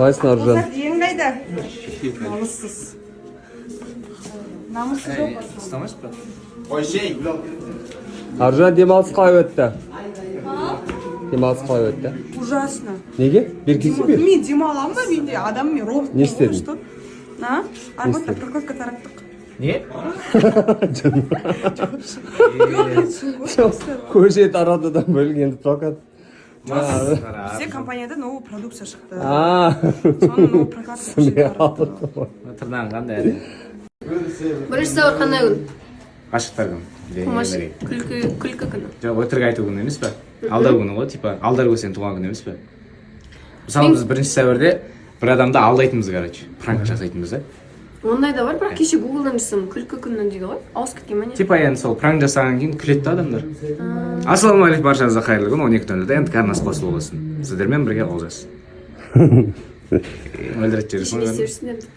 Қалайсың Аружан? Ең қайда? Намыссыз. Намысы жоқ. Ұстамайсыз ба? Аружан, демалыс қалай өтті? Демалыс қалай өтті? Ужасно. Неге? Беркесі бер. Мен демаламын ба менде? Адам мен робот. Не істедің? Арбатта прокатқа тараттық. Не? Көже таратудан бөлек енді прокат. Бізде компанияда новый продукция шықты. Соны новый прокатқа Тырнағың қандай әлі? Бірінші сәуір қандай күн? Ғашықтар күні. Күлкі күні. Жоқ, өтірік айту күні емес па? Алдау күні ғой, типа алдар көсен туған күні емес па? Мысалы біз 1 сәуірде бір адамды алдайтынбыз, короче, пранк жасайтынбыз, да? Ондай да бар, бірақ кеше Google-дан жасадым, күлкі күнінен дейді ғой. Ауыз кеткен ма не? Типа енді сол пранк жасаған кейін күледі да адамдар. Ассалаумағалейкум, баршаңызға қайырлы күн, 12:00-да МТК арнасы қосылу болсын. Сіздермен бірге Олжас. Өлдірет жерсің ғой. Есерсіңдер деп.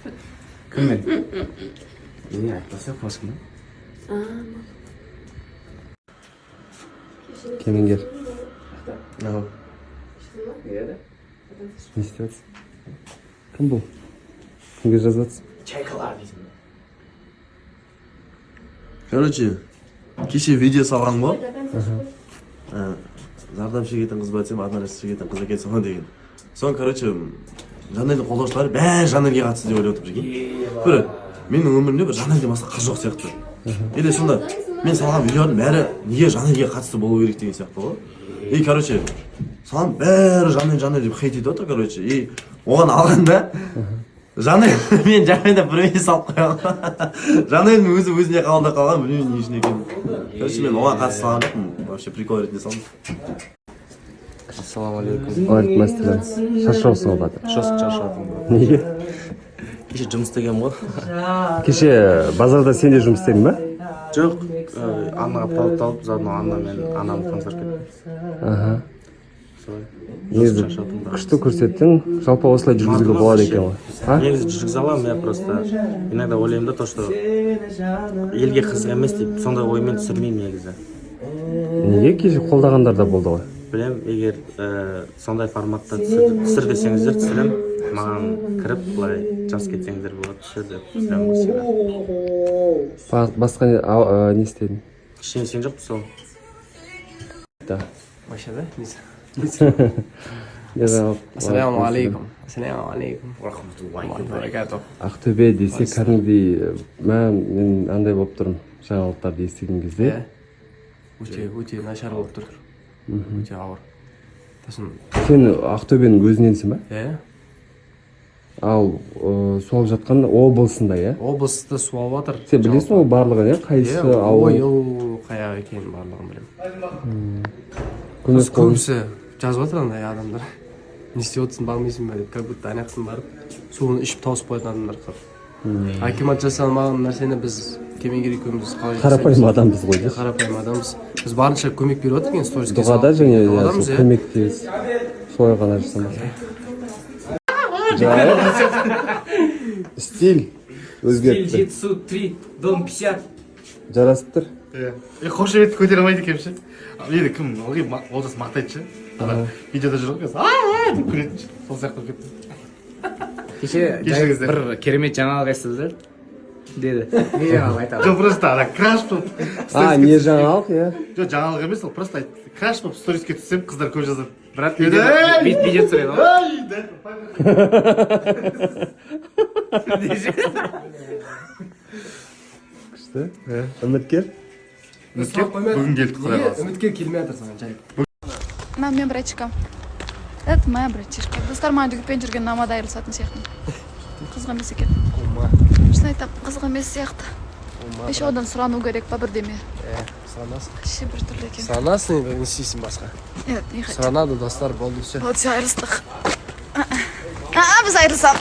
Кіммен? Не айтпаса қосың ба? Кемеңгер. Не істеп жатсың? Кім бұл? Кімге жазып жатсың? Чайкалар дейсің. Короче, кеше видео салған ғой. Зардап шегетін қыз ба десем, аднарас шегетін қыз екен соған деген. Соң, короче, Жанелдің қолдаушылары бәрі Жанелге қатысты деп ойлап отыр екен. Бір, менің өмірімде бір Жанелден басқа қыз жоқ сияқты. Или сонда, мен салған видеолардың бәрі неге Жанелге қатысты болу керек деген сияқты ғой. И, короче, салған бәрі Жанел деп хейт етіп отыр, короче. И, оған алғанда, Жанел, мен жаңайда бірмейді салып қойған. Жанелдің өзіне қалында қалған, білмеймін не үшін екен. Короче, мен оған қатысты салған жоқпын. Вообще прикол ретінде салдым. Ассалаумағалейкум. Уағалейкумассалам. Шаршаусың ғой батыр? Шаршадым. Неге? Кеше жұмыс істегенмін ғой. Кеше базарда сен де жұмыс істедің ба? Жоқ, Аннаға продукт алып, заодно Анна мен анам концерт кеттім. Негізі күшті көрсеттің, жалпы осылай жүргізуге болады екен ғой. Негізі жүргізе аламын, я просто иногда ойлаймын да, то, что елге қызық емес деп, сондай оймен түсірмеймін негізі. Неге? Кеше қолдағандар да болды ғой. Білем, егер сондай форматта түсір десеңіздер түсірем, маған кіріп, былай жас кетсеңіздер болады, түсір деп түсірем осыға. Басқа не істедің? Кішкене сен жоқты сол. Да. Вообще, да? Ассалауму алейкум. Ассалауму алейкум. Ақтөбе десе кәдімгідей, мен андай болып тұрмын, жаңалықтарды естіген кезде. Өте нашар болып тұр. Өте ауыр. Сен Ақтөбенің өзіненсің ба? Ал суалып жатқан облысында, е? Облысты суалып жатыр. Сен білесің ол барлығын, е? Қайсы ауыл? Қаяқ екенін барлығын білемін. Көбісі жазып жатыр андай адамдар. Не істеп отырсың, бағмайсың ба деп, как будто анаяқсың барып, суын ішіп тауысып қоятын адамдар қыр. Акимат жасалмаған нәрсені біз Кемеңгер екеуміз қалай жасаймыз? қарапайым адамбыз ғой. Қарапайым адамбыз. Біз барынша көмек беріп отырық екен сториске. Дұғада және көмектес. Солай ғана жасамыз. Стиль өзгертті. Стиль жетісу 3, дом 50. Жарасып тұр. Қошеметті көтере алмайды екенмін ше. Енді кім ылғи Олжас мақтайды ше. Видеода жүр ғой, деп күлетін ше. Сол сияқты болып кетті. Кеше бір керемет жаңалық естідіңіздер деді. Не жаңалық айтады? Жоқ, просто ана краш болып. Не жаңалық, е? Жоқ, жаңалық емес, ол просто краш болып сториске түссем, қыздар көп жазады. Брат, видео түсіреді ғой. Күшті. Үміткер? Бүгін келді құдай қаласа. Үміткер келмей жатыр саған жайып. Мен братчикам. Это моя братишка. Достармен жүгірпен жүрген намада айырылысатын сияқты. Қызық емес екен. Шын айтам, қызық емес сияқты. Еще одан сұрану керек па бірдеме? Сұранасың. Вообще бір түрлі екен. Сұранасың, енді не істейсің басқа? Не хочу. Сұранады достар, болды все. Вот все айырылыстық. Біз айырылсақ.